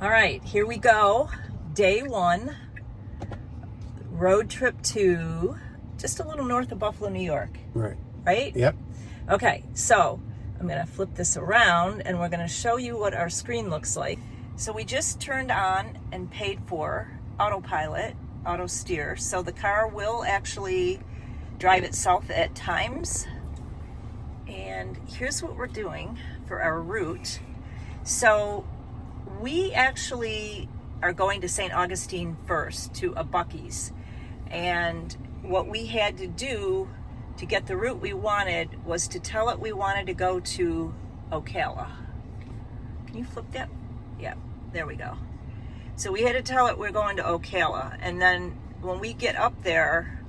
All right, here we go. Day one, road trip to just a little north of Buffalo, New York. Right. Right? Yep. Okay, so I'm gonna flip this around and we're gonna show you what our screen looks like. So we just turned on and paid for autopilot, auto steer. So the car will actually drive itself at times. And here's what we're doing for our route. So we actually are going to St. Augustine first to a Buc-ee's. And what we had to do to get the route we wanted was to tell it we wanted to go to Ocala. Can you flip that? Yeah, there we go. So we had to tell it we're going to Ocala. And then when we get up there,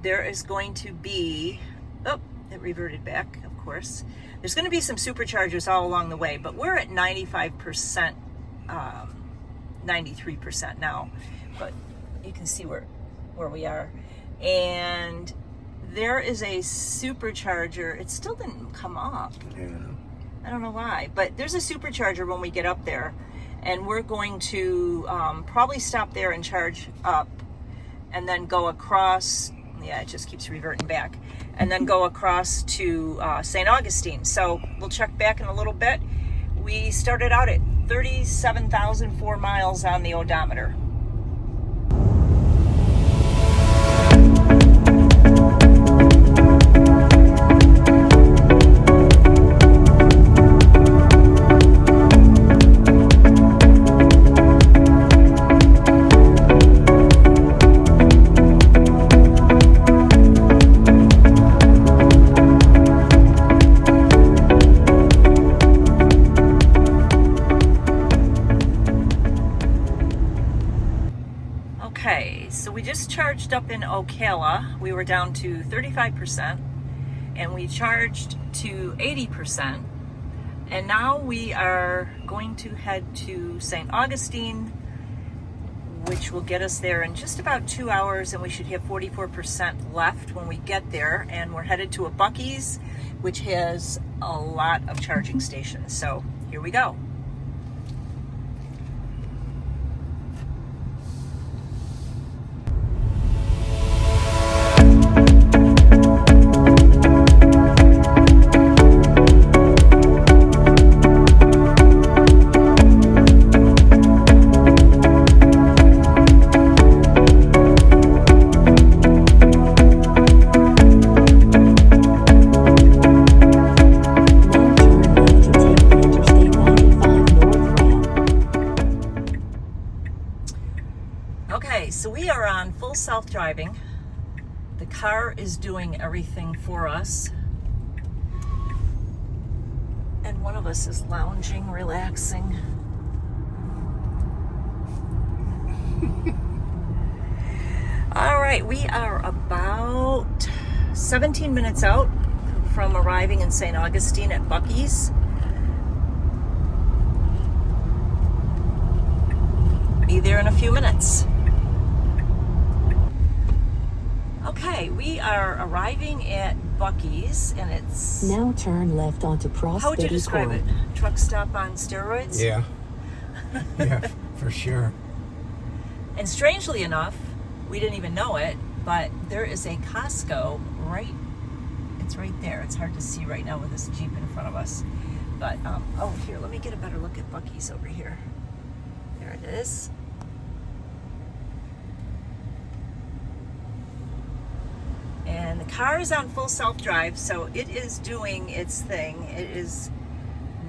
there is going to be, oh, it reverted back, of course. There's going to be some superchargers all along the way, but we're at 95%, 93% now. But you can see where we are. And there is a supercharger. It still didn't come up. Yeah. I don't know why, but there's a supercharger when we get up there, and we're going to probably stop there and charge up, and then go across. Yeah, it just keeps reverting back, and then go across to St. Augustine. So we'll check back in a little bit. We started out at 37,004 miles on the odometer. Okay, so we just charged up in Ocala. We were down to 35%, and we charged to 80%. And now we are going to head to St. Augustine, which will get us there in just about 2 hours, and we should have 44% left when we get there. And we're headed to a Buc-ee's, which has a lot of charging stations. So here we go. Okay, so we are on full self-driving. The car is doing everything for us. And one of us is lounging, relaxing. All right, we are about 17 minutes out from arriving in St. Augustine at Buc-ee's. Be there in a few minutes. Okay, we are arriving at Buc-ee's, and it's... Now turn left onto Prospect. How would you describe it? Truck stop on steroids? Yeah. Yeah, for sure. And strangely enough, we didn't even know it, but there is a Costco it's right there. It's hard to see right now with this Jeep in front of us. But, oh, here, let me get a better look at Buc-ee's over here. There it is. And the car is on full self-drive, so it is doing its thing. It is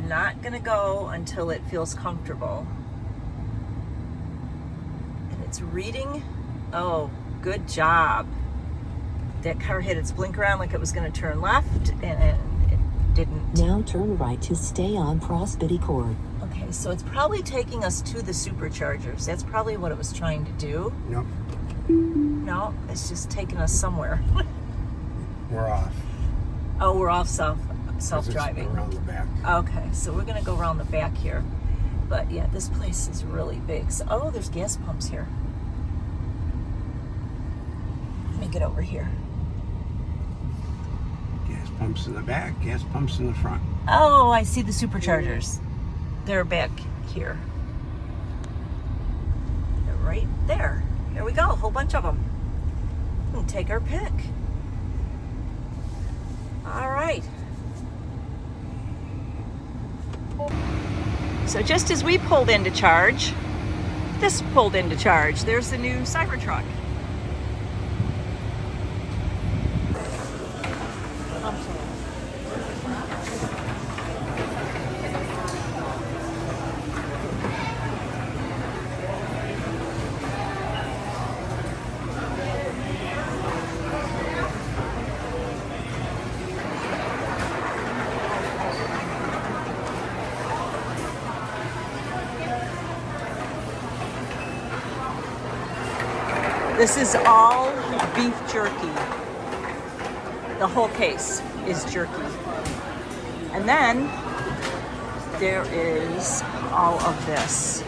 not going to go until it feels comfortable. And it's reading. Oh, good job. That car hit its blinker on like it was going to turn left, and it didn't. Now turn right to stay on Prospect Court. Okay, so it's probably taking us to the superchargers. That's probably what it was trying to do. Nope. No, it's just taking us somewhere. We're off. Oh, we're off self-driving. Around the back. Okay, so we're gonna go around the back here. But yeah, this place is really big. So, oh, there's gas pumps here. Let me get over here. Gas pumps in the back, gas pumps in the front. Oh, I see the superchargers. they're back here. They're right there. There we go, a whole bunch of them. We can take our pick. All right. So just as we pulled into charge, this pulled into charge. There's the new Cybertruck. This is all beef jerky. The whole case is jerky. And then there is all of this.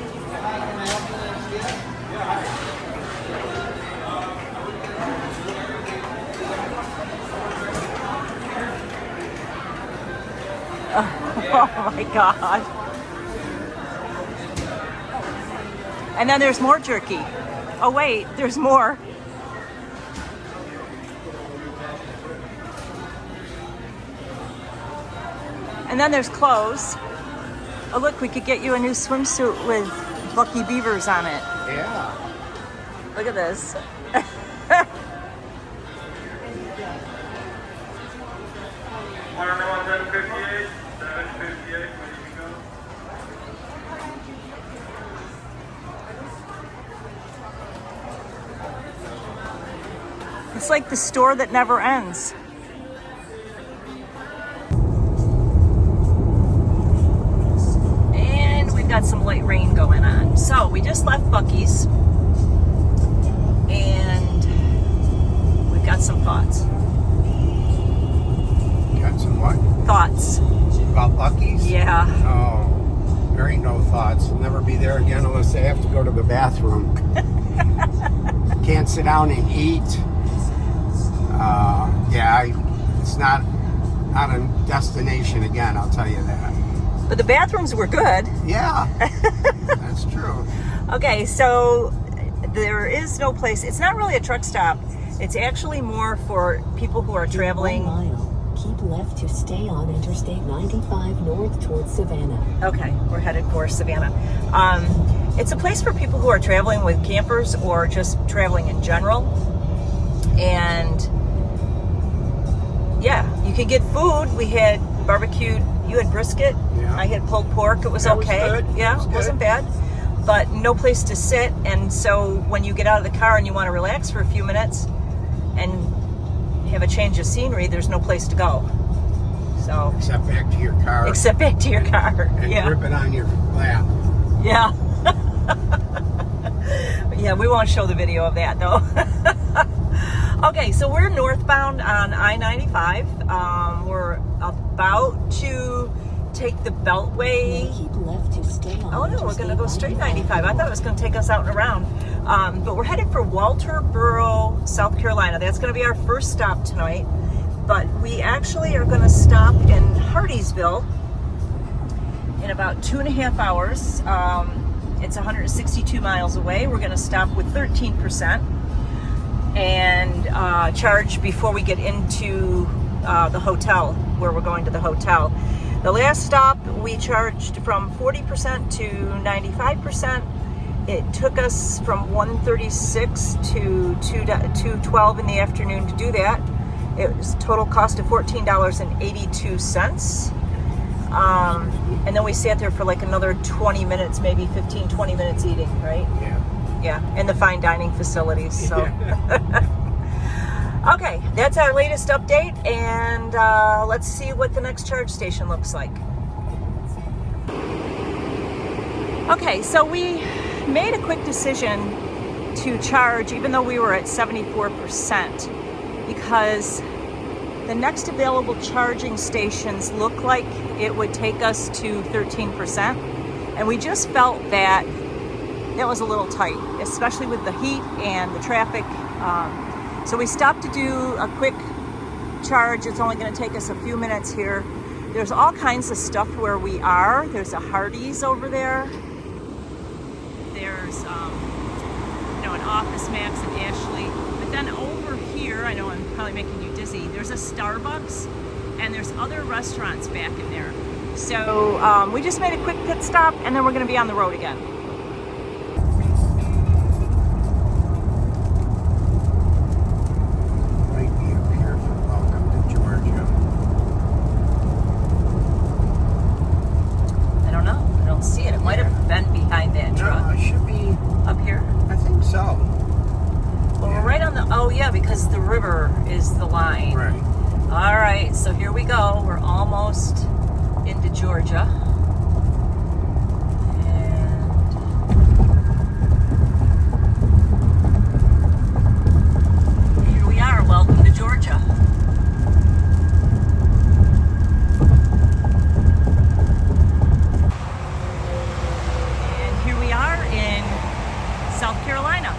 Oh my God. And then there's more jerky. Oh wait, there's more. And then there's clothes. Oh look, we could get you a new swimsuit with Buc-ee beavers on it. Yeah. Look at this. It's like the store that never ends. And we've got some light rain going on. So we just left Buc-ee's and we've got some thoughts. Got some what? Thoughts. About Buc-ee's? Yeah. Oh, there ain't no thoughts. I'll never be there again unless I have to go to the bathroom. Can't sit down and eat. It's not a destination again, I'll tell you that. But the bathrooms were good. Yeah, that's true. Okay, so there is no place. It's not really a truck stop. It's actually more for people who are traveling. 1 mile. Keep left to stay on Interstate 95 north towards Savannah. Okay, we're headed for Savannah. It's a place for people who are traveling with campers or just traveling in general. And yeah, you can get food. We had barbecued. You had brisket. Yeah. I had pulled pork. It was That was okay. good. Yeah, It was it wasn't good. bad. But no place to sit. And so when you get out of the car and you want to relax for a few minutes and have a change of scenery, there's no place to go. So Except back to your car except back to your car. and Yeah. grip it on your lap. Yeah. Yeah, we won't show the video of that though. Okay, so we're northbound on I-95. We're about to take the Beltway. Keep left to stay on Oh no, we're going to go Interstate straight 95. I thought it was going to take us out and around. But we're headed for Walterboro, South Carolina. That's going to be our first stop tonight. But we actually are going to stop in Hardeeville in about 2.5 hours. It's 162 miles away. We're going to stop with 13% and charge before we get into the hotel, where we're going to the hotel. The last stop, we charged from 40% to 95%. It took us from 1:36 to 2:12 in the afternoon to do that. It was a total cost of $14.82. And then we sat there for like another 20 minutes, maybe 15, 20 minutes eating, right? Yeah. Yeah, in the fine dining facilities. So, okay, that's our latest update, and let's see what the next charge station looks like. Okay, so we made a quick decision to charge, even though we were at 74%, because the next available charging stations look like it would take us to 13%, and we just felt that was a little tight, especially with the heat and the traffic. So we stopped to do a quick charge. It's only going to take us a few minutes here. There's all kinds of stuff where we are. There's a Hardee's over there. There's, an Office Max and Ashley. But then over here, I know I'm probably making you dizzy, there's a Starbucks and there's other restaurants back in there. So we just made a quick pit stop and then we're gonna be on the road again. Might be up here for welcome to Georgia. I don't know, I don't see it. It might have been behind that truck. No, it should be Up here? I think so. Well, we're right on the, oh yeah, because the river is the line. Right. All right, so here we go. We're almost into Georgia. And here we are. Welcome to Georgia. And here we are in South Carolina.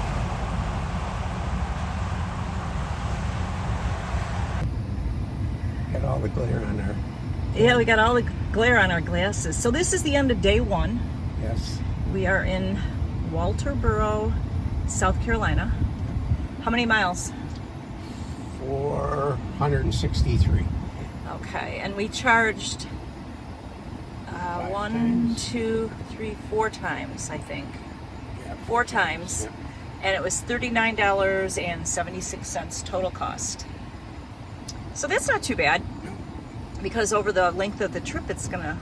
Got all the glare on there. Yeah, we got all the glare on our glasses. So this is the end of day one. Yes. We are in Walterboro, South Carolina. How many miles? 463. Okay, and we charged 4 times, I think. Yeah. 4 times. Yep. And it was $39.76 total cost. So that's not too bad, because over the length of the trip, it's gonna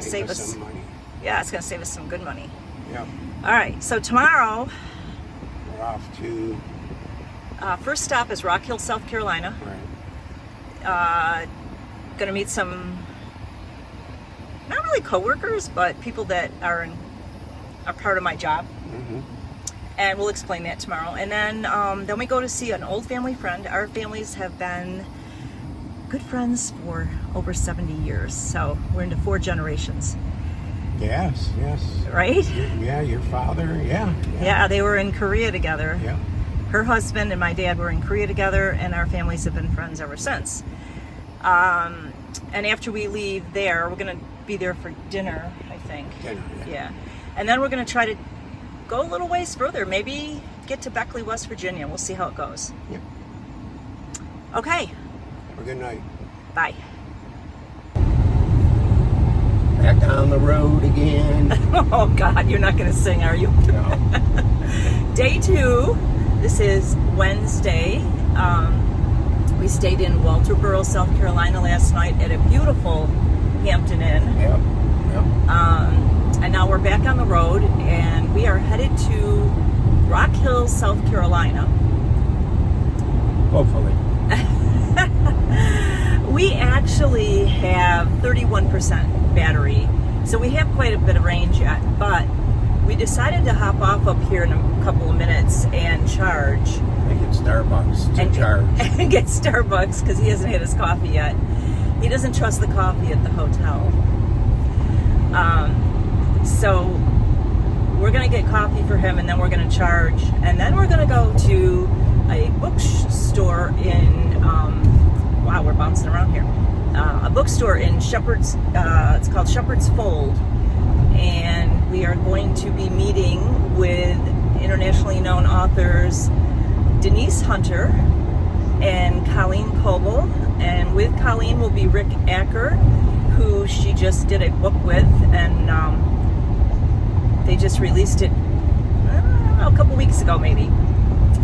save us some money. Yeah, it's gonna save us some good money. Yep. All right, so tomorrow, We're off to first stop is Rock Hill, South Carolina. right. Gonna meet some, not really coworkers, but people that are part of my job. Mm-hmm. And we'll explain that tomorrow. And then we go to see an old family friend. Our families have been good friends for over 70 years. So we're into 4 generations, Yes. right? Yeah, your father. Yeah. Yeah, they were in Korea together. Yeah. Her husband and my dad were in Korea together, and our families have been friends ever since. And after we leave there, we're gonna be there for dinner, I think. Dinner, yeah. Yeah. And then we're gonna try to go a little ways further, maybe get to Beckley, West Virginia. We'll see how it goes. Yep. Okay, Have a good night. bye. Back on the road again. Oh God, you're not gonna sing, are you? No. Day 2, this is Wednesday. We stayed in Walterboro, South Carolina last night at a beautiful Hampton Inn. Yep. And now we're back on the road and we are headed to Rock Hill, South Carolina. Hopefully. We actually have 31% battery, so we have quite a bit of range yet, but we decided to hop off up here in a couple of minutes and charge. And get Starbucks to charge. And get Starbucks because he hasn't had his coffee yet. He doesn't trust the coffee at the hotel. So we're going to get coffee for him and then we're going to charge. And then we're going to go to a bookstore in, wow, we're bouncing around here. A bookstore in Shepherd's, it's called Shepherd's Fold. And we are going to be meeting with internationally known authors Denise Hunter and Colleen Coble. And with Colleen will be Rick Acker, who she just did a book with, and they just released it a couple weeks ago maybe.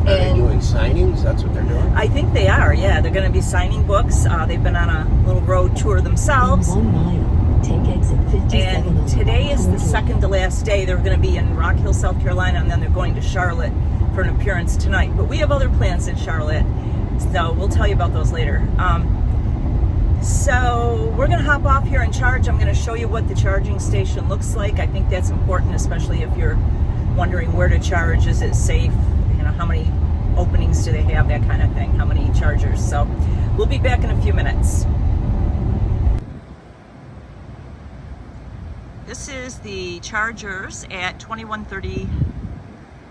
Are they doing signings? That's what they're doing? I think they are, yeah. They're going to be signing books. They've been on a little road tour themselves. In 1 mile, take exit 57 And on today is the Roadtrip. second to last day. They're going to be in Rock Hill, South Carolina, and then they're going to Charlotte for an appearance tonight. But we have other plans in Charlotte, so we'll tell you about those later. So we're going to hop off here and charge. I'm going to show you what the charging station looks like. I think that's important, especially if you're wondering where to charge. Is it safe? You know, how many openings do they have? That kind of thing. How many chargers? So we'll be back in a few minutes. This is the chargers at 2130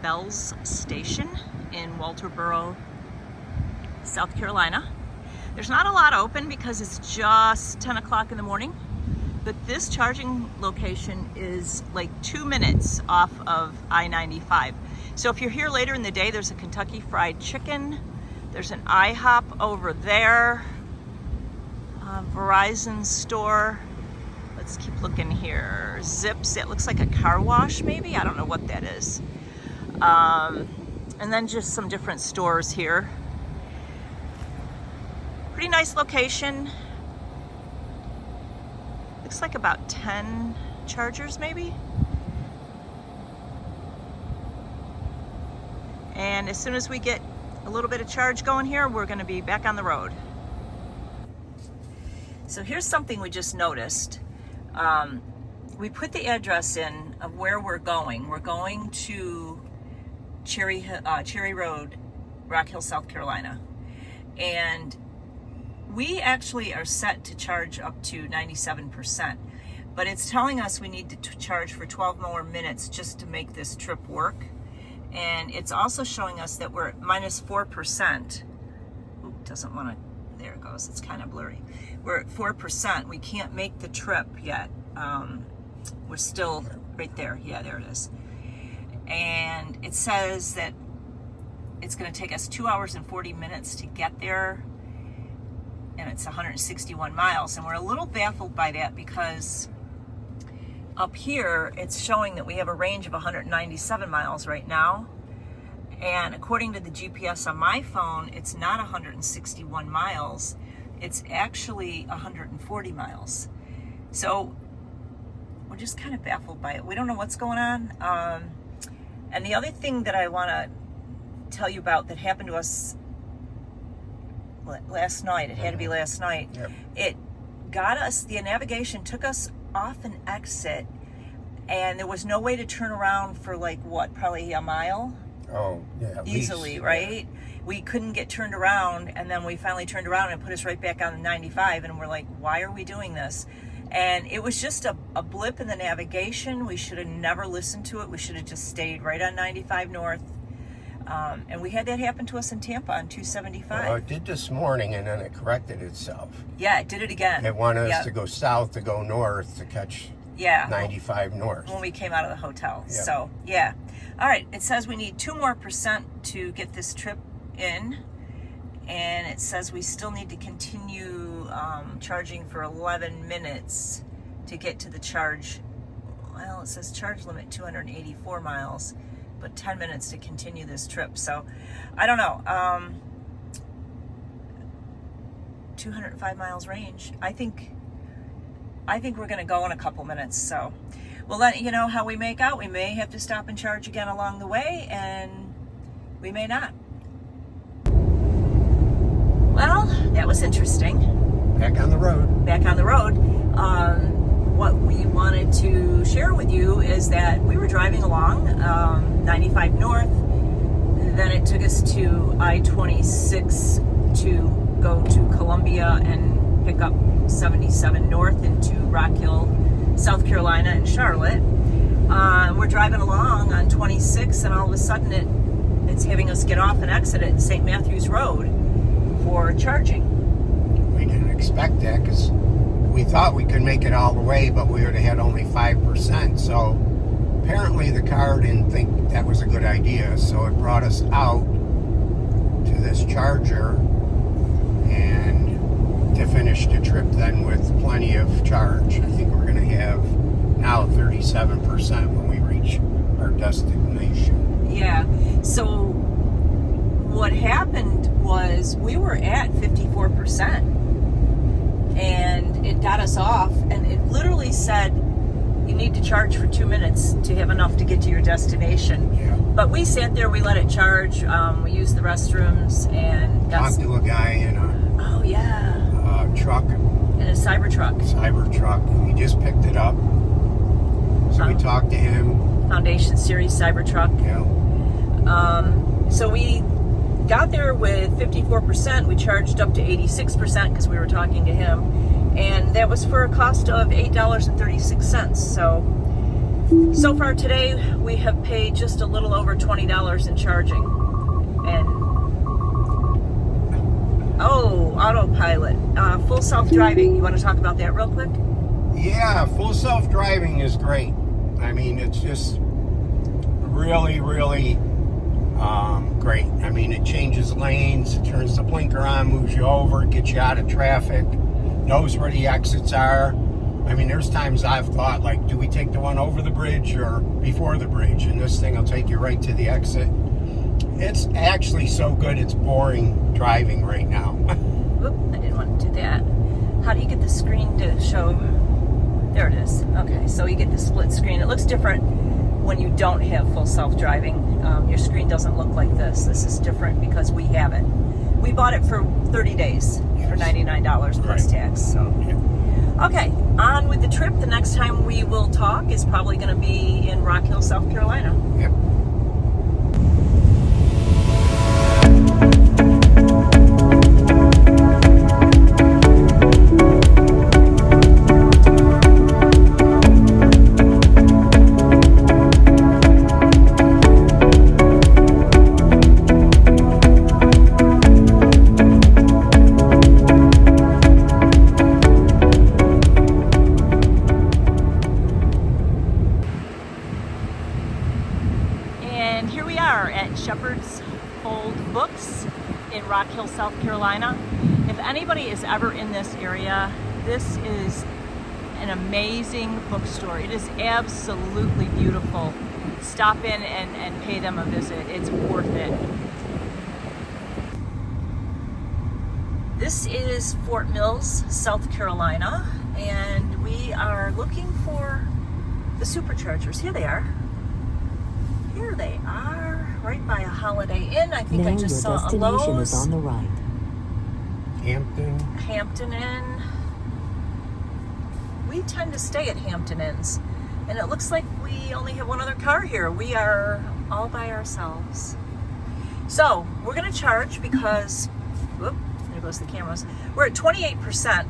Bells Station in Walterboro, South Carolina. There's not a lot open because it's just 10 o'clock in the morning, but this charging location is like 2 minutes off of I-95. So if you're here later in the day, there's a Kentucky Fried Chicken. There's an IHOP over there. Verizon store. Let's keep looking here. Zips, it looks like a car wash maybe. I don't know what that is. And then just some different stores here. Pretty nice location. Looks like about 10 chargers maybe. And as soon as we get a little bit of charge going here, we're going to be back on the road. So here's something we just noticed. We put the address in of where we're going. We're going to Cherry Road, Rock Hill, South Carolina. And we actually are set to charge up to 97%, but it's telling us we need to charge for 12 more minutes just to make this trip work. And it's also showing us that we're at minus 4%. Ooh, doesn't want to, there it goes, it's kind of blurry. We're at 4%, we can't make the trip yet. We're still right there, yeah, there it is. And it says that it's gonna take us 2 hours and 40 minutes to get there, and it's 161 miles. And we're a little baffled by that because up here, it's showing that we have a range of 197 miles right now. And according to the GPS on my phone, it's not 161 miles. It's actually 140 miles. So we're just kind of baffled by it. We don't know what's going on. And the other thing that I want to tell you about that happened to us last night, it had to be last night. Yep. It got us, the navigation took us off an exit, and there was no way to turn around for like what, probably a mile? Oh, yeah. At Easily, least, right? Yeah. We couldn't get turned around, and then we finally turned around and put us right back on the 95, and we're like, why are we doing this? And it was just a blip in the navigation. We should have never listened to it. We should have just stayed right on 95 North. And we had that happen to us in Tampa on 275. Well, it did this morning, and then it corrected itself. Yeah, it did it again. It wanted us to go south to go north to catch 95 north. When we came out of the hotel. Yep. So, yeah. All right, it says we need 2% more to get this trip in. And it says we still need to continue charging for 11 minutes to get to the charge. Well, it says charge limit 284 miles. But 10 minutes to continue this trip. So I don't know. 205 miles range. I think we're going to go in a couple minutes. So we'll let you know how we make out. We may have to stop and charge again along the way, and we may not. Well, that was interesting. Back on the road. Back on the road. What we wanted to share with you is that we were driving along 95 North, then it took us to I-26 to go to Columbia and pick up 77 North into Rock Hill, South Carolina and Charlotte. We're driving along on 26, and all of a sudden it's having us get off and exit at St. Matthew's Road for charging. We didn't expect that because we thought we could make it all the way, but we would have had only 5%. So apparently the car didn't think that was a good idea. So it brought us out to this charger and to finish the trip then with plenty of charge. I think we're going to have now 37% when we reach our destination. Yeah. So what happened was we were at 54%. And it got us off, and it literally said you need to charge for 2 minutes to have enough to get to your destination. Yeah. But we sat there, we let it charge, we used the restrooms, and Talked to a guy in a truck. In a Cyber truck. He just picked it up. So we talked to him. Foundation Series Cybertruck. Yeah. So we got there with 54%. We charged up to 86% because we were talking to him, and that was for a cost of $8.36. So far today we have paid just a little over $20 in charging, and Oh, autopilot, full self-driving. You want to talk about that real quick? Yeah, full self-driving is great. I mean, it's just really, really great. I mean, it changes lanes, it turns the blinker on, moves you over, gets you out of traffic, knows where the exits are. I mean, there's times I've thought, like, do we take the one over the bridge or before the bridge? And this thing will take you right to the exit. It's actually so good, it's boring driving right now. Oop, I didn't want to do that. How do you get the screen to show? There it is. Okay, so you get the split screen. It looks different when you don't have full self-driving. Your screen doesn't look like this. This is different because we have it. We bought it for 30 days for $99 plus tax. So, okay, on with the trip. The next time we will talk is probably going to be in Rock Hill, South Carolina. Yep. Rock Hill, South Carolina. If anybody is ever in this area, this is an amazing bookstore. It is absolutely beautiful. Stop in and pay them a visit. It's worth it. This is Fort Mills, South Carolina, and we are looking for the superchargers. Here they are. Here they are, right by a Holiday Inn. I think now I just your saw a destination Lowe's. is on the right. Hampton Inn. We tend to stay at Hampton Inns, and it looks like we only have one other car here. We are all by ourselves. So we're going to charge because, whoop, there goes the cameras. We're at 28%,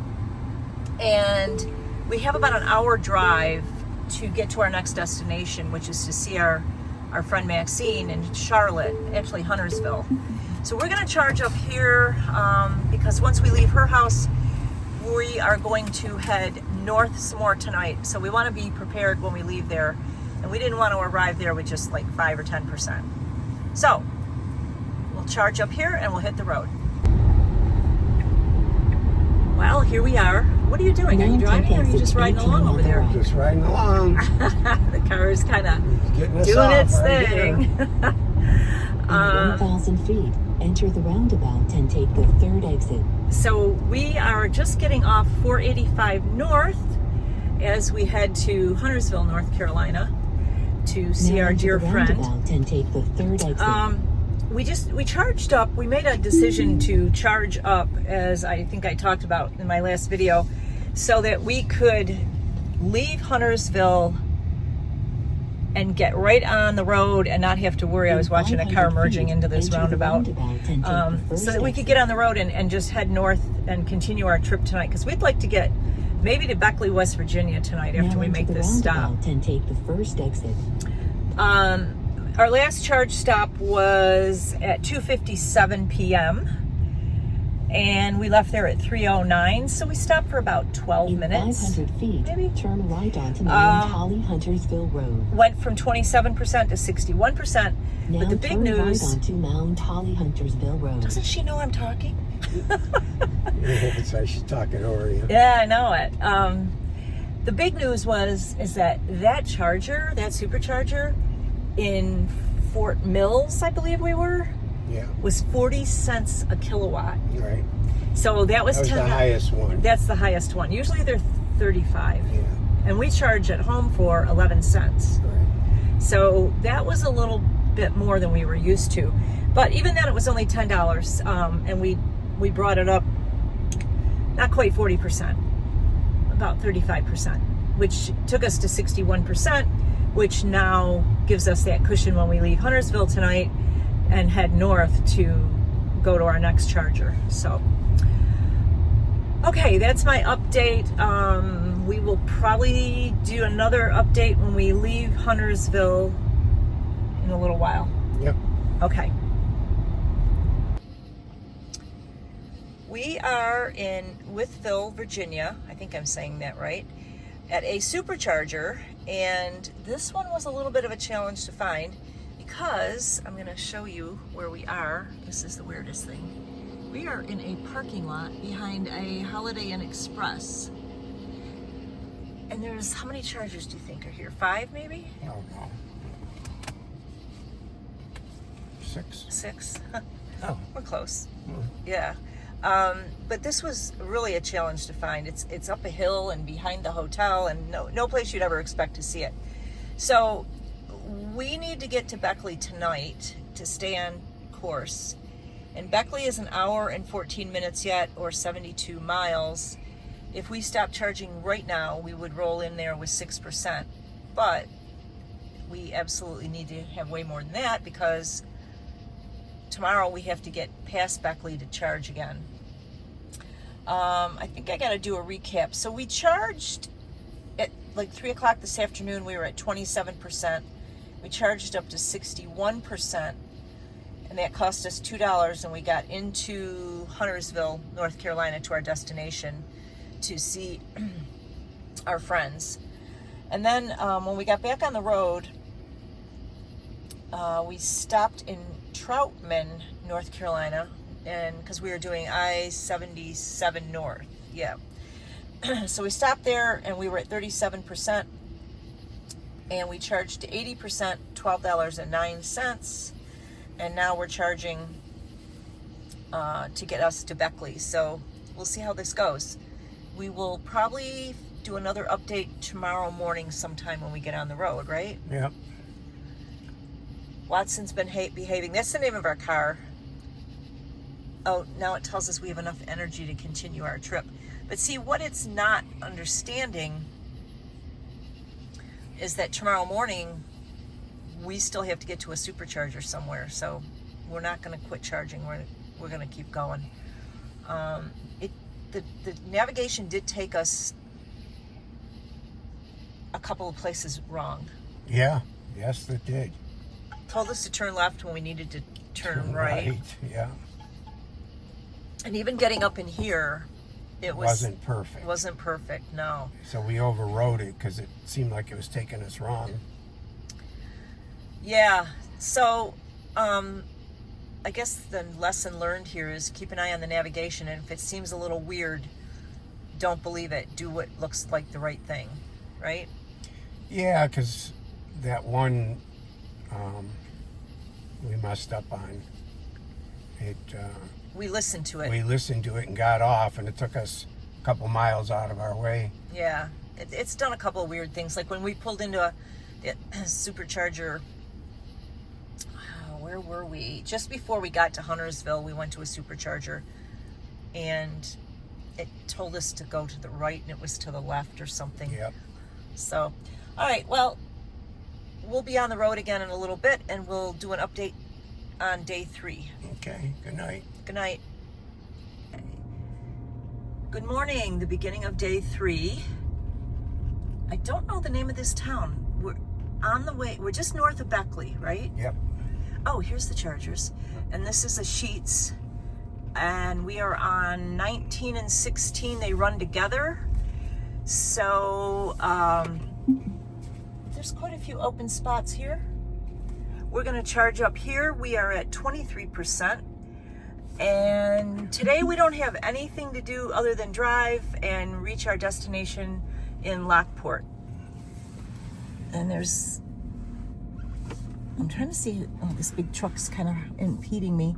and we have about an hour drive to get to our next destination, which is to see our friend Maxine in Charlotte, actually Huntersville. So we're going to charge up here because once we leave her house, we are going to head north some more tonight. So we want to be prepared when we leave there. And we didn't want to arrive there with just like 5 or 10%. So we'll charge up here and we'll hit the road. Well, here we are. What are you doing? Are you driving or are you just riding along over there? Just riding along. The car is kind of Getting us doing off its right thing. In 1,000 feet, enter the roundabout and take the third exit. So we are just getting off 485 North as we head to Huntersville, North Carolina to see now our enter dear the friend. roundabout and take the third exit. We charged up. We made a decision to charge up, as I think I talked about in my last video, so that we could leave Huntersville and get right on the road and not have to worry. I was watching a car merging into this roundabout, so that we could get on the road and just head north and continue our trip tonight, because we'd like to get maybe to Beckley, West Virginia tonight after we make this stop. And take the first exit. Our last charge stop was at 2:57 p.m. and we left there at 3:09, so we stopped for about 12 minutes. 500 feet, maybe. turn right onto Mount Holly Huntersville Road. Went from 27% to 61%. Now but the big turn news. right onto Mount Holly Huntersville Road. Doesn't she know I'm talking? It's like she's talking over you. Yeah, I know it. The big news is that charger, that supercharger in Fort Mills, I believe we were, was 40 cents a kilowatt. Right. So that was the highest one. That's the highest one. Usually they're 35. Yeah. And we charge at home for 11 cents. Right. So that was a little bit more than we were used to. But even then it was only $10. And we brought it up not quite 40%, about 35%, which took us to 61%, which now gives us that cushion when we leave Huntersville tonight and head north to go to our next charger. So, okay, that's my update. We will probably do another update when we leave Huntersville in a little while. Yep. Okay. We are in Withville, Virginia. I think I'm saying that right. At a supercharger, and this one was a little bit of a challenge to find because I'm going to show you where we are. This is the weirdest thing. We are in a parking lot behind a Holiday Inn Express. And there's, how many chargers do you think are here? 5 maybe? Oh, no. 6. 6? Oh. We're close. Hmm. Yeah. But this was really a challenge to find. It's up a hill and behind the hotel, and no place you'd ever expect to see it. So we need to get to Beckley tonight to stay on course. And Beckley is an hour and 14 minutes yet, or 72 miles. If we stop charging right now, we would roll in there with 6%. But we absolutely need to have way more than that because tomorrow we have to get past Beckley to charge again. I think I got to do a recap. So we charged at like 3 o'clock this afternoon. We were at 27%. We charged up to 61%, and that cost us $2. And we got into Huntersville, North Carolina, to our destination to see our friends. And then when we got back on the road, we stopped in Troutman, North Carolina, and because we were doing I-77 North. Yeah. So we stopped there and we were at 37%, and we charged to 80%, $12.09, and now we're charging to get us to Beckley. So we'll see how this goes. We will probably do another update tomorrow morning sometime when we get on the road, right? Yep. Watson's been behaving. That's the name of our car. Oh, now it tells us we have enough energy to continue our trip. But see, what it's not understanding is that tomorrow morning we still have to get to a supercharger somewhere. So we're not going to quit charging. We're going to keep going. The navigation did take us a couple of places wrong. Yeah. Yes, it did. Told us to turn left when we needed to turn right. Yeah. And even getting up in here, it wasn't perfect. Wasn't perfect, no. So we overrode it because it seemed like it was taking us wrong. Yeah. So, I guess the lesson learned here is keep an eye on the navigation, and if it seems a little weird, don't believe it. Do what looks like the right thing, right? Yeah, because that one we messed up on it. We listened to it. We listened to it and got off, and it took us a couple miles out of our way. Yeah, it's done a couple of weird things. Like when we pulled into a supercharger, where were we? Just before we got to Huntersville, we went to a supercharger, and it told us to go to the right, and it was to the left or something. Yep. So, all right, well, we'll be on the road again in a little bit, and we'll do an update on day 3. Okay, good night. Good night. Good morning, the beginning of day 3. I don't know the name of this town. We're on the way, we're just north of Beckley, right? Yep. Oh, here's the chargers. And this is a Sheetz. And we are on 19 and 16. They run together. So, there's quite a few open spots here. We're going to charge up here. We are at 23%. And today we don't have anything to do other than drive and reach our destination in Lockport. And there's, I'm trying to see, oh, this big truck's kind of impeding me.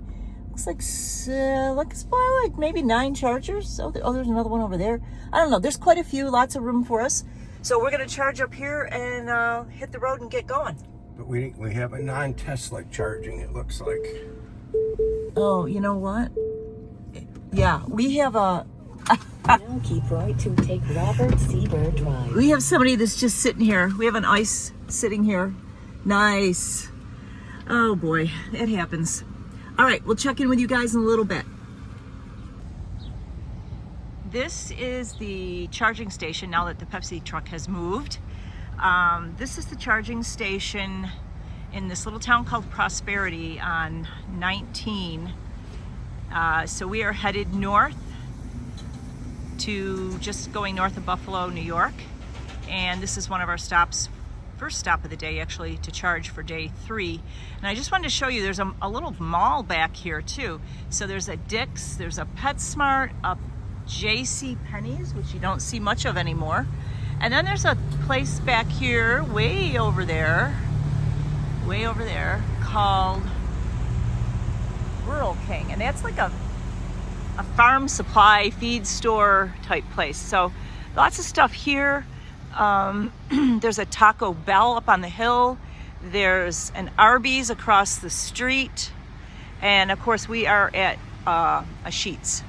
Looks like, it's probably like maybe 9 chargers. Oh, there's another one over there. I don't know. There's quite a few, lots of room for us. So we're going to charge up here and hit the road and get going. But we have a non-Tesla charging, it looks like. Oh, you know what? Yeah, we have a... Now keep right to take Robert Seabird Drive. We have somebody that's just sitting here. We have an ice sitting here. Nice. Oh boy, it happens. All right, we'll check in with you guys in a little bit. This is the charging station now that the Pepsi truck has moved. This is the charging station in this little town called Prosperity on 19. So we are headed north to just going north of Buffalo, New York. And this is one of our stops, first stop of the day actually, to charge for day 3. And I just wanted to show you there's a little mall back here too. So there's a Dick's, there's a PetSmart, a JC Penney's, which you don't see much of anymore. And then there's a place back here, way over there, called Rural King. And that's like a farm supply feed store type place. So lots of stuff here. There's a Taco Bell up on the hill. There's an Arby's across the street. And of course we are at a Sheetz.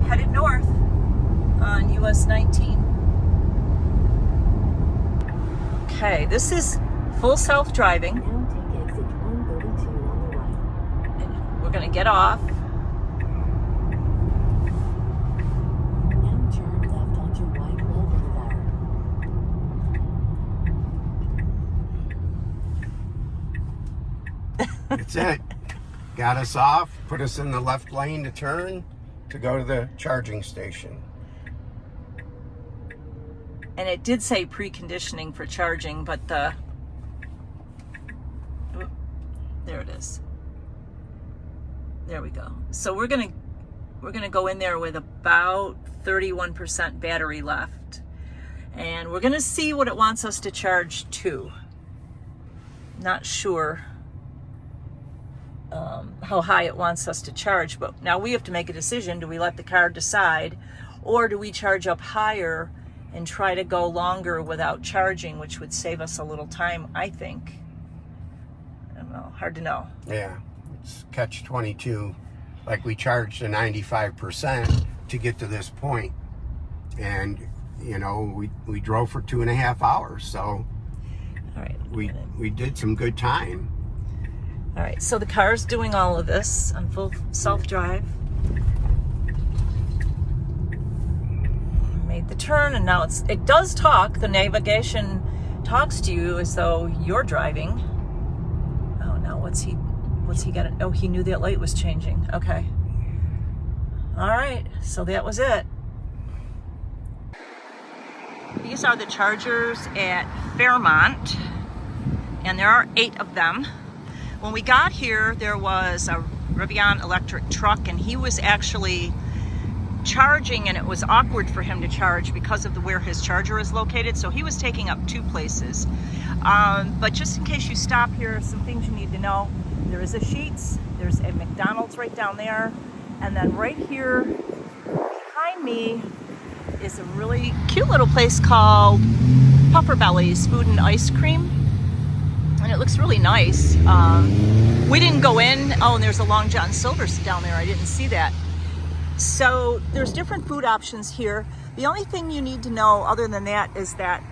Headed north on US 19. Okay, this is full self-driving. Now take exit 132 on the right. And we're gonna get off. Now turn left onto Whitewell Boulevard. That's it. Got us off, put us in the left lane to turn to go to the charging station. And it did say preconditioning for charging, but there it is. There we go. So we're gonna go in there with about 31% battery left, and we're gonna see what it wants us to charge to. Not sure how high it wants us to charge, but now we have to make a decision. Do we let the car decide, or do we charge up higher and try to go longer without charging, which would save us a little time, I think. I don't know, hard to know. Yeah, it's catch-22. Like, we charged a 95% to get to this point, and you know, we drove for 2.5 hours, so all right, we did some good time. All right, so the car's doing all of this on full self-drive. Made the turn, and now it does talk. The navigation talks to you as though you're driving. Oh, now what's he got? Oh, he knew that light was changing. Okay. All right, so that was it. These are the chargers at Fairmont, and there are 8 of them. When we got here, there was a Rivian electric truck, and he was actually charging, and it was awkward for him to charge because of where his charger is located, so he was taking up 2 places. But just in case you stop here, some things you need to know. There is a Sheetz, there's a McDonald's right down there, and then right here behind me is a really cute little place called Puffer Belly's Food and Ice Cream. And it looks really nice. We didn't go in. Oh, and there's a Long John Silver's down there. I didn't see that. So there's different food options here. The only thing you need to know other than that is that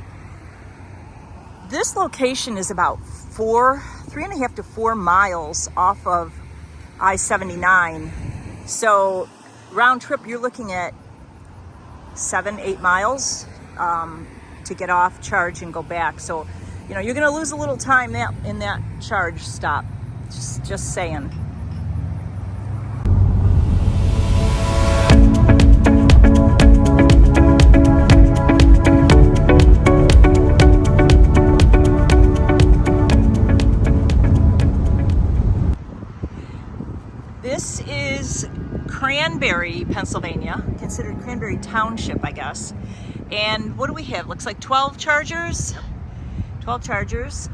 this location is about 3.5 to 4 miles off of I-79. So round trip, you're looking at 7-8 miles to get off, charge, and go back. So you know, you're going to lose a little time in that charge stop. Just saying. This is Cranberry, Pennsylvania, considered Cranberry Township, I guess. And what do we have? Looks like 12 chargers. 12 chargers.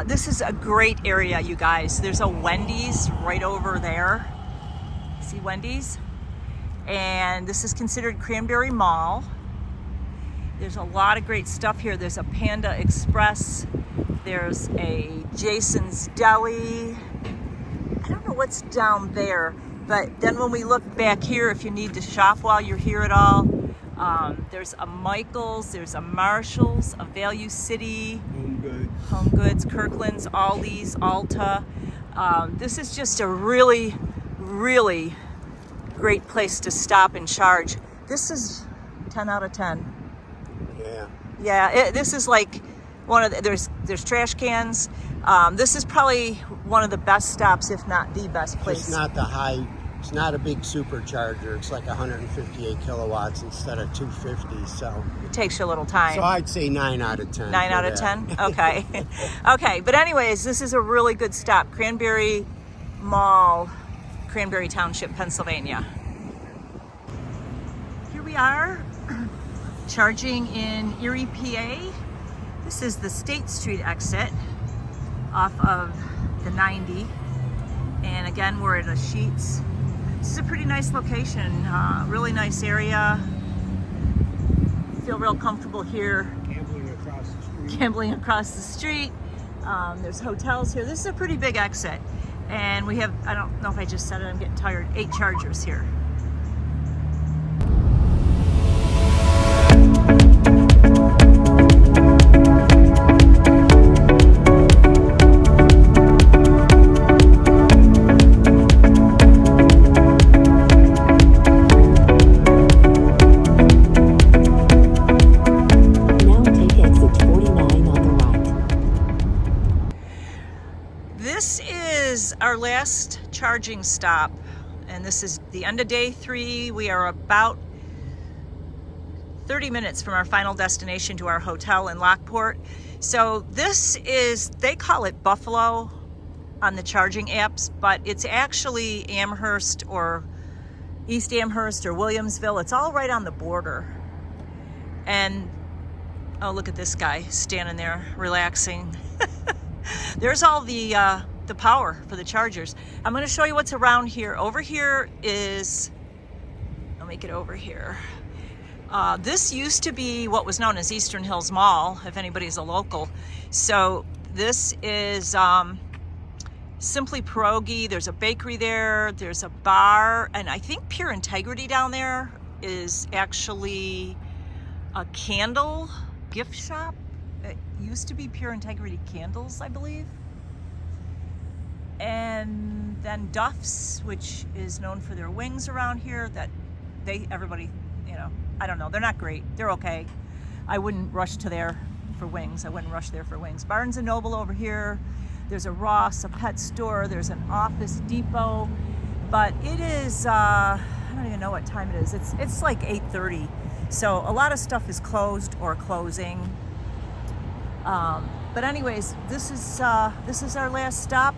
This is a great area, you guys. There's a Wendy's right over there. See Wendy's? And this is considered Cranberry Mall. There's a lot of great stuff here. There's a Panda Express. There's a Jason's Deli. I don't know what's down there, but then when we look back here, if you need to shop while you're here at all, there's a Michael's, there's a Marshall's, a Value City, Home Goods, Kirkland's, Aldi's, Ulta. This is just a really, really great place to stop and charge. This is 10 out of 10. Yeah, this is like one of the, there's trash cans. This is probably one of the best stops, if not the best place. It's not the high, it's not a big supercharger. It's like 158 kilowatts instead of 250, so. It takes you a little time. So I'd say 9 out of 10. 9 out of 10? Okay. Okay, but anyways, this is a really good stop. Cranberry Mall, Cranberry Township, Pennsylvania. Here we are, charging in Erie, PA. This is the State Street exit off of the 90. And again, we're at a Sheetz. This is a pretty nice location, really nice area. Feel real comfortable here. Gambling across the street. Gambling across the street. There's hotels here. This is a pretty big exit. And we have, I don't know if I just said it, I'm getting tired, 8 chargers here. Our last charging stop, and this is the end of day 3. We are about 30 minutes from our final destination to our hotel in Lockport. So this is, they call it Buffalo on the charging apps, but it's actually Amherst or East Amherst or Williamsville. It's all right on the border. And oh, look at this guy standing there relaxing. There's all the power for the chargers. I'm going to show you what's around here. Over here is, I'll make it over here. This used to be what was known as Eastern Hills Mall, if anybody's a local. So this is Simply Pierogi. There's a bakery there. There's a bar. And I think Pure Integrity down there is actually a candle gift shop. It used to be Pure Integrity Candles, I believe. And then Duff's, which is known for their wings around here, that everybody, you know, I don't know, they're not great. They're okay. I wouldn't rush to there for wings. I wouldn't rush there for wings. Barnes & Noble over here. There's a Ross, a pet store. There's an Office Depot. But it is, I don't even know what time it is. It's like 8:30. So a lot of stuff is closed or closing. But anyways, this is our last stop.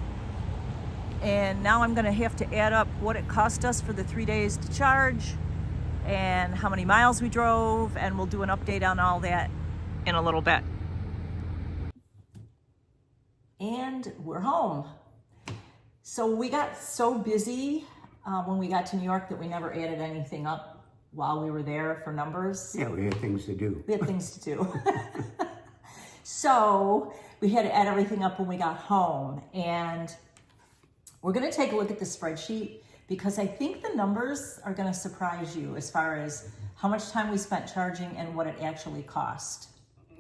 And now I'm going to have to add up what it cost us for the 3 days to charge and how many miles we drove, and we'll do an update on all that in a little bit. And we're home. So we got so busy when we got to New York that we never added anything up while we were there for numbers. Yeah, we had things to do. We had things to do. So we had to add everything up when we got home. And we're going to take a look at the spreadsheet because I think the numbers are going to surprise you as far as how much time we spent charging and what it actually cost.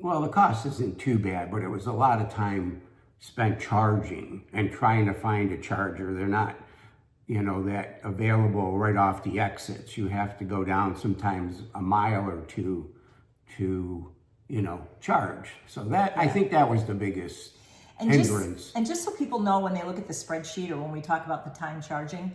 Well, the cost isn't too bad, but it was a lot of time spent charging and trying to find a charger. They're not, you know, that available right off the exits. You have to go down sometimes a mile or two to, you know, charge. So that, I think that was the biggest hindrance. And just so people know when they look at the spreadsheet or when we talk about the time charging,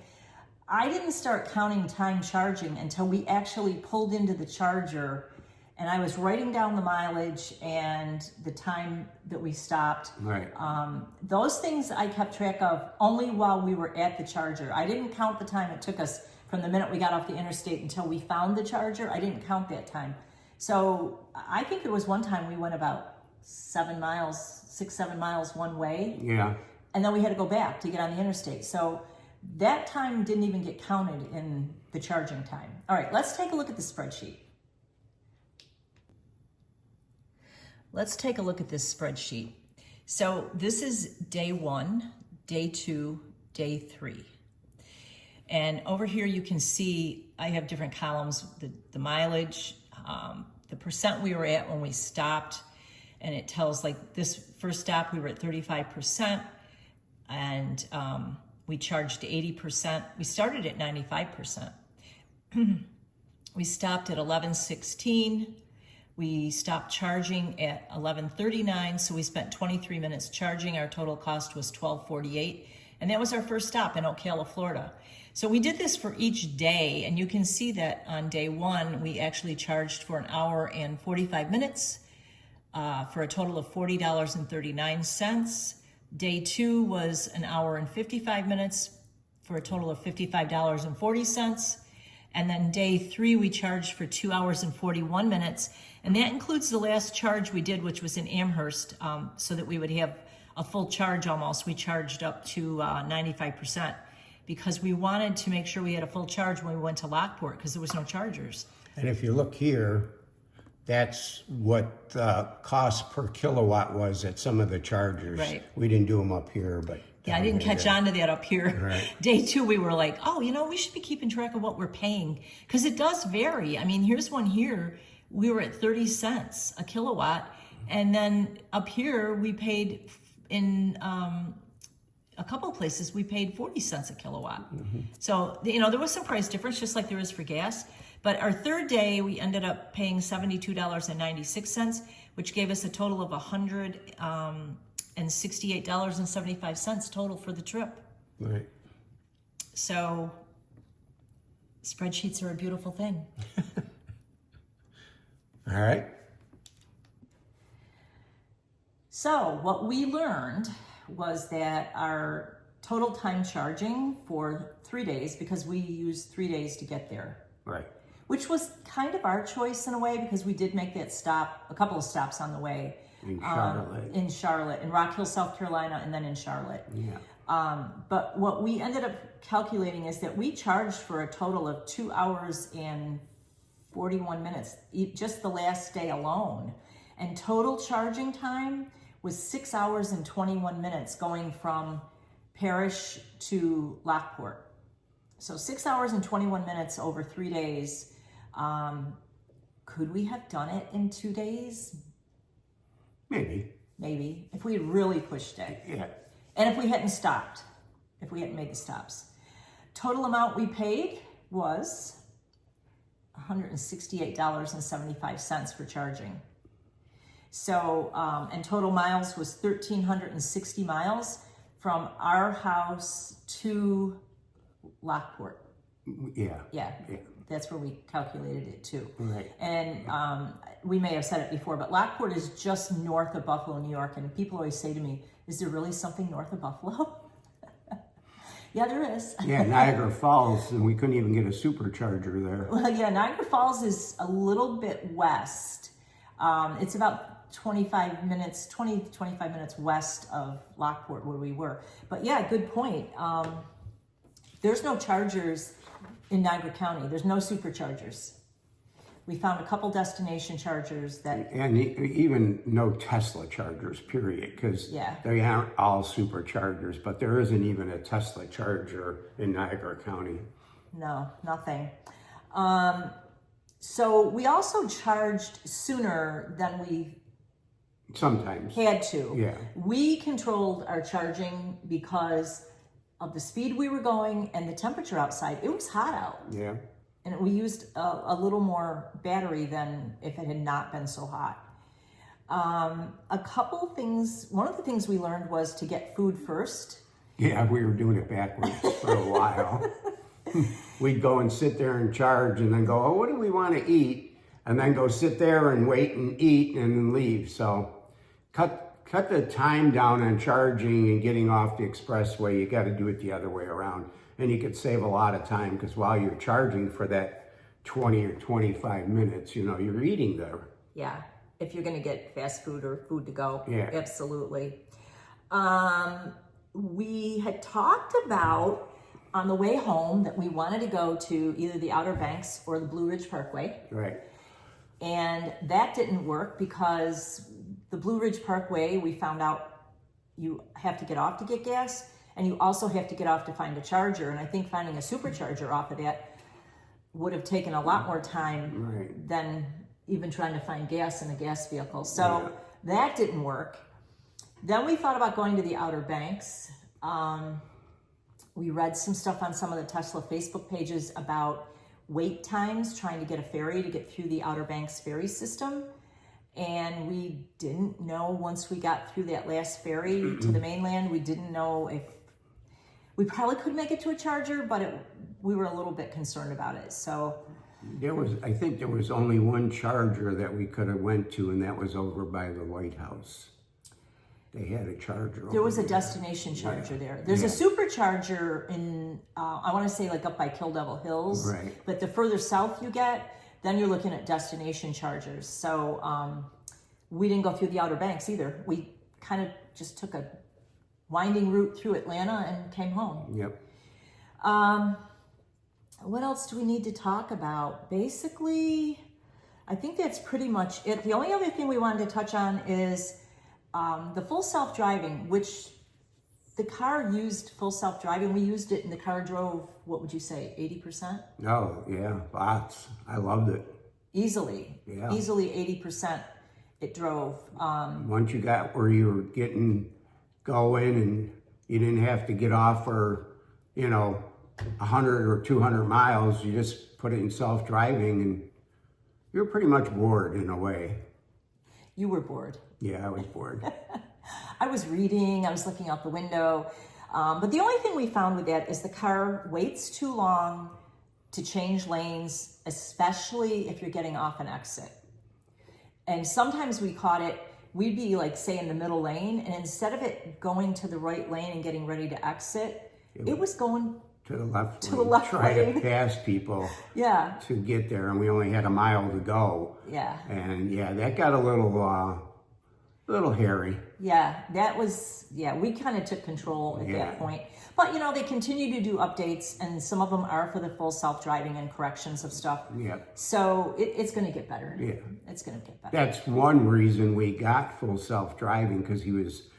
I didn't start counting time charging until we actually pulled into the charger and I was writing down the mileage and the time that we stopped. Right. Those things I kept track of only while we were at the charger. I didn't count the time it took us from the minute we got off the interstate until we found the charger. I didn't count that time. So I think there was one time we went about 6, 7 miles one way. Yeah. And then we had to go back to get on the interstate. So that time didn't even get counted in the charging time. All right, let's take a look at the spreadsheet. Let's take a look at this spreadsheet. So this is day 1, day 2, day 3. And over here you can see I have different columns, the mileage, the percent we were at when we stopped, and it tells like this first stop we were at 35%, and we charged 80%. We started at 95%. We stopped at 11:16. We stopped charging at 11:39, so we spent 23 minutes charging. Our total cost was $12.48, and that was our first stop in Ocala, Florida. So we did this for each day, and you can see that on day 1, we actually charged for an hour and 45 minutes for a total of $40.39. Day 2 was an hour and 55 minutes for a total of $55.40. And then day 3, we charged for 2 hours and 41 minutes. And that includes the last charge we did, which was in Amherst, so that we would have a full charge almost. We charged up to 95% because we wanted to make sure we had a full charge when we went to Lockport because there was no chargers. And if you look here, that's what the cost per kilowatt was at some of the chargers. Right. We didn't do them up here, but Yeah, I didn't catch on to that up here. Right. Day 2, we were like, oh, we should be keeping track of what we're paying because it does vary. I mean, here's one here. We were at 30 cents a kilowatt. And then up here, we paid in a couple of places, we paid 40 cents a kilowatt. So, there was some price difference, just like there is for gas. But our third day, we ended up paying $72.96, which gave us a total of $168.75 total for the trip. Right. So spreadsheets are a beautiful thing. All right. So what we learned was that our total time charging for 3 days, because we used 3 days to get there, Right. which was kind of our choice in a way because we did make that stop, a couple of stops on the way. In Charlotte. In Rock Hill, South Carolina, and then in Charlotte. Yeah. But what we ended up calculating is that we charged for a total of 2 hours and 41 minutes, just the last day alone. And total charging time was 6 hours and 21 minutes going from Parrish to Lockport. So 6 hours and 21 minutes over 3 days. Could we have done it in 2 days? Maybe, if we had really pushed it. Yeah. And if we hadn't stopped, if we hadn't made the stops. Total amount we paid was $168.75 for charging. So, and total miles was 1,360 miles from our house to Lockport. Yeah. Yeah. That's where we calculated it too. Right. And we may have said it before, but Lockport is just north of Buffalo, New York. And people always say to me, is there really something north of Buffalo? Yeah, there is. Yeah, Niagara Falls, and we couldn't even get a supercharger there. Well, yeah, Niagara Falls is a little bit west. It's about 20 to 25 minutes west of Lockport where we were. But yeah, good point. There's no chargers in Niagara County. There's no superchargers. We found a couple destination chargers that... And even no Tesla chargers, period, because they aren't all superchargers, but there isn't even a Tesla charger in Niagara County. No, nothing. So we also charged sooner than we sometimes had to. Yeah. We controlled our charging because of the speed we were going and the temperature outside. It was hot out. Yeah. And we used a little more battery than if it had not been so hot. A couple things, one of the things we learned was to get food first. Yeah, we were doing it backwards for a while. We'd go and sit there and charge and then go, oh, what do we want to eat? And then go sit there and wait and eat and then leave. So cut the time down on charging and getting off the expressway. You got to do it the other way around. And you could save a lot of time because while you're charging for that 20 or 25 minutes, you're eating there. Yeah. if you're going to get fast food or food to go. Yeah. Absolutely. We had talked about on the way home that we wanted to go to either the Outer Banks or the Blue Ridge Parkway. Right. And that didn't work because the Blue Ridge Parkway, we found out you have to get off to get gas, and you also have to get off to find a charger. And I think finding a supercharger off of that would have taken a lot more time than even trying to find gas in a gas vehicle. So that didn't work. Then we thought about going to the Outer Banks. We read some stuff on some of the Tesla Facebook pages about wait times, trying to get a ferry to get through the Outer Banks ferry system. And we didn't know, once we got through that last ferry to the mainland, we didn't know if we probably could make it to a charger, but we were a little bit concerned about it. So I think there was only one charger that we could have went to, and that was over by the White House. They had a charger. There was a destination charger there. There's a supercharger in, I want to say like up by Kill Devil Hills. Right. But the further south you get, then you're looking at destination chargers. So we didn't go through the Outer Banks either. We kind of just took a winding route through Atlanta and came home. Yep. What else do we need to talk about? Basically, I think that's pretty much it. The only other thing we wanted to touch on is the full self-driving, which the car used full self-driving. We used it and the car drove, what would you say, 80%? Oh, yeah, lots. I loved it. Easily. Yeah. Easily 80% it drove. Once you got where you were getting going and you didn't have to get off for, 100 or 200 miles, you just put it in self-driving and you're pretty much bored in a way. You were bored. Yeah, I was bored. I was reading, I was looking out the window. But the only thing we found with that is the car waits too long to change lanes, especially if you're getting off an exit. And sometimes we caught it, we'd be like, say, in the middle lane, and instead of it going to the right lane and getting ready to exit, it was going to the left to the left try lane. to pass people to get there, and we only had a mile to go. Yeah. And that got a little hairy. Yeah, that was, we kind of took control at that point. But, they continue to do updates, and some of them are for the full self-driving and corrections of stuff. Yeah. So it's going to get better. Yeah. It's going to get better. That's one reason we got full self-driving, because he was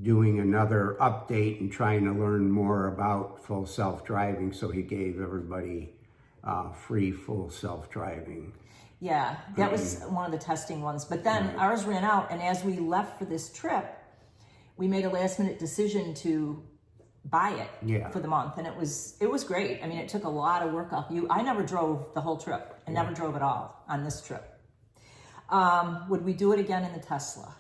doing another update and trying to learn more about full self-driving, so he gave everybody free full self-driving. Yeah, that was one of the testing ones. But then ours ran out, and as we left for this trip, we made a last-minute decision to buy it for the month, and it was great. I mean, it took a lot of work off you. I never drove the whole trip. I never drove at all on this trip. Would we do it again in the Tesla?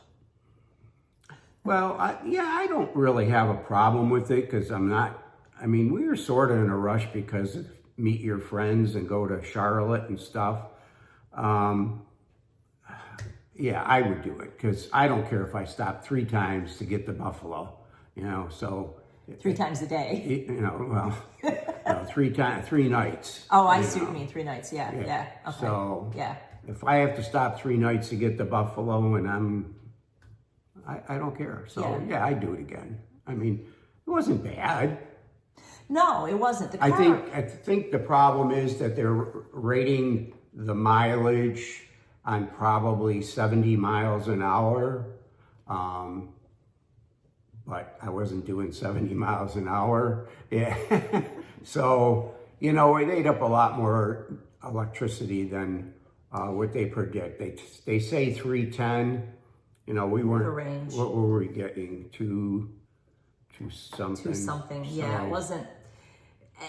Well, I don't really have a problem with it, because we were sort of in a rush because of meet your friends and go to Charlotte and stuff. I would do it, because I don't care if I stop 3 times to get to Buffalo, so. 3 times a day. 3 nights. Oh, I see what you mean, 3 nights, yeah. Okay. So, if I have to stop 3 nights to get to Buffalo, and I don't care. So, I'd do it again. I mean, it wasn't bad. No, it wasn't. The car... I think the problem is that they're rating the mileage on probably 70 miles an hour. But I wasn't doing 70 miles an hour. Yeah. So, it ate up a lot more electricity than what they predict. They say 310. We weren't. For range. What were we getting? 2 something. 2 something. So, yeah, it wasn't.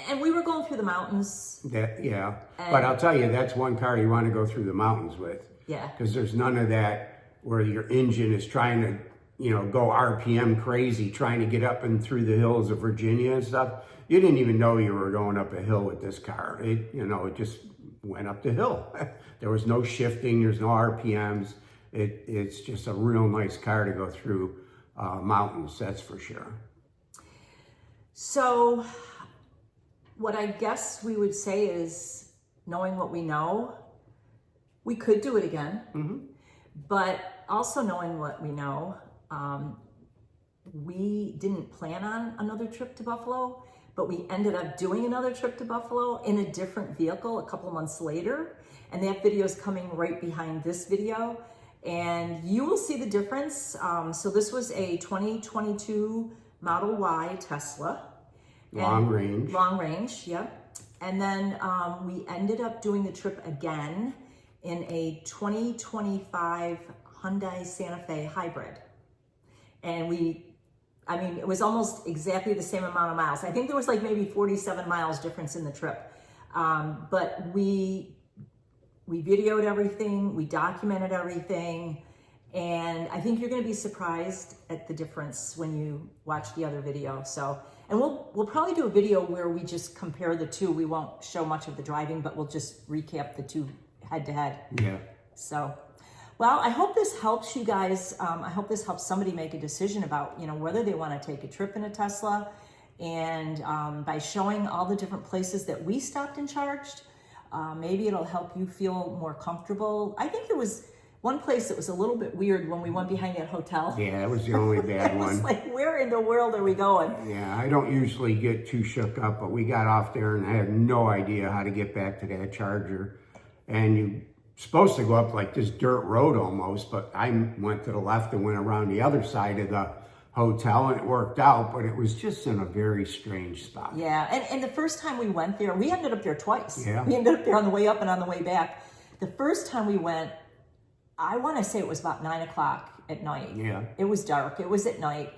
And we were going through the mountains. But I'll tell you, that's one car you want to go through the mountains with. Yeah. Because there's none of that where your engine is trying to, go RPM crazy, trying to get up and through the hills of Virginia and stuff. You didn't even know you were going up a hill with this car. It just went up the hill. There was no shifting. There's no RPMs. It's just a real nice car to go through mountains, that's for sure. So what I guess we would say is, knowing what we know, we could do it again. But also knowing what we know, we didn't plan on another trip to Buffalo, but we ended up doing another trip to Buffalo in a different vehicle a couple of months later. And that video is coming right behind this video. And you will see the difference. So this was a 2022 Model Y Tesla. Long range. Long range, yep. And then we ended up doing the trip again in a 2025 Hyundai Santa Fe Hybrid. And it was almost exactly the same amount of miles. I think there was like maybe 47 miles difference in the trip. But we videoed everything, we documented everything, and I think you're going to be surprised at the difference when you watch the other video. So, and we'll probably do a video where we just compare the two. We won't show much of the driving, but we'll just recap the two head to head. Yeah. So, well, I hope this helps you guys. I hope this helps somebody make a decision about, whether they want to take a trip in a Tesla. And by showing all the different places that we stopped and charged, maybe it'll help you feel more comfortable. I think there was one place that was a little bit weird when we went behind that hotel. Yeah, that was the only bad one. It was like, where in the world are we going? Yeah, I don't usually get too shook up, but we got off there and I had no idea how to get back to that charger. And you're supposed to go up like this dirt road almost, but I went to the left and went around the other side of the hotel and it worked out, but it was just in a very strange spot. Yeah, and the first time we went there, we ended up there twice. Yeah. We ended up there on the way up and on the way back. The first time we went, I want to say it was about 9 o'clock at night. Yeah. It was dark. It was at night.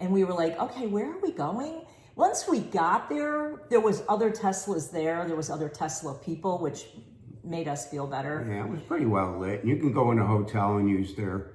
And we were like, okay, where are we going? Once we got there, there was other Teslas there. There was other Tesla people, which made us feel better. Yeah, it was pretty well lit. You can go in a hotel and use their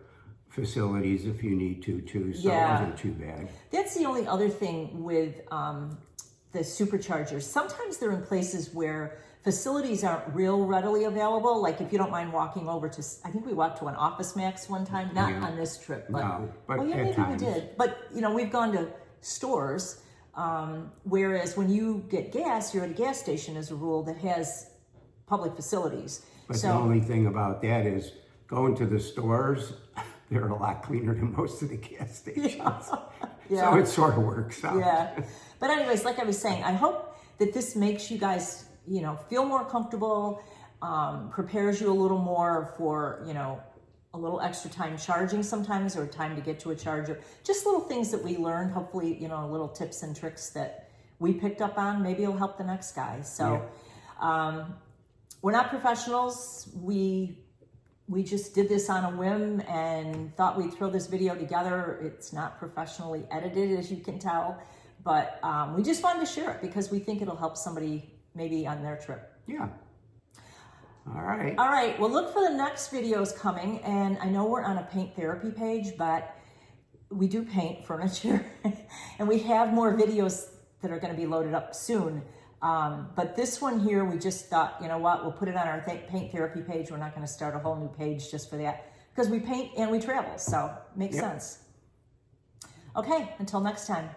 facilities if you need to too, so Yeah. it wasn't too bad. That's the only other thing with the superchargers. Sometimes they're in places where facilities aren't real readily available. Like if you don't mind walking over to, I think we walked to an Office Max one time, not Yeah. on this trip, but, No, but oh yeah, at maybe times. we did. But we've gone to stores, whereas when you get gas, you're at a gas station as a rule that has public facilities. But the only thing about that is going to the stores, they're a lot cleaner than most of the gas stations. Yeah. So it sort of works out. Yeah. But anyways, like I was saying, I hope that this makes you guys, feel more comfortable, prepares you a little more for, a little extra time charging sometimes or time to get to a charger. Just little things that we learned, hopefully, little tips and tricks that we picked up on. Maybe it'll help the next guy. So we're not professionals. We just did this on a whim and thought we'd throw this video together. It's not professionally edited, as you can tell, but we just wanted to share it because we think it'll help somebody maybe on their trip. Yeah. All right. All right, well, look for the next videos coming, and I know we're on a paint therapy page, but we do paint furniture, and we have more videos that are going to be loaded up soon. But this one here, we just thought, you know what, we'll put it on our paint therapy page. We're not going to start a whole new page just for that because we paint and we travel, so makes sense. Okay, until next time.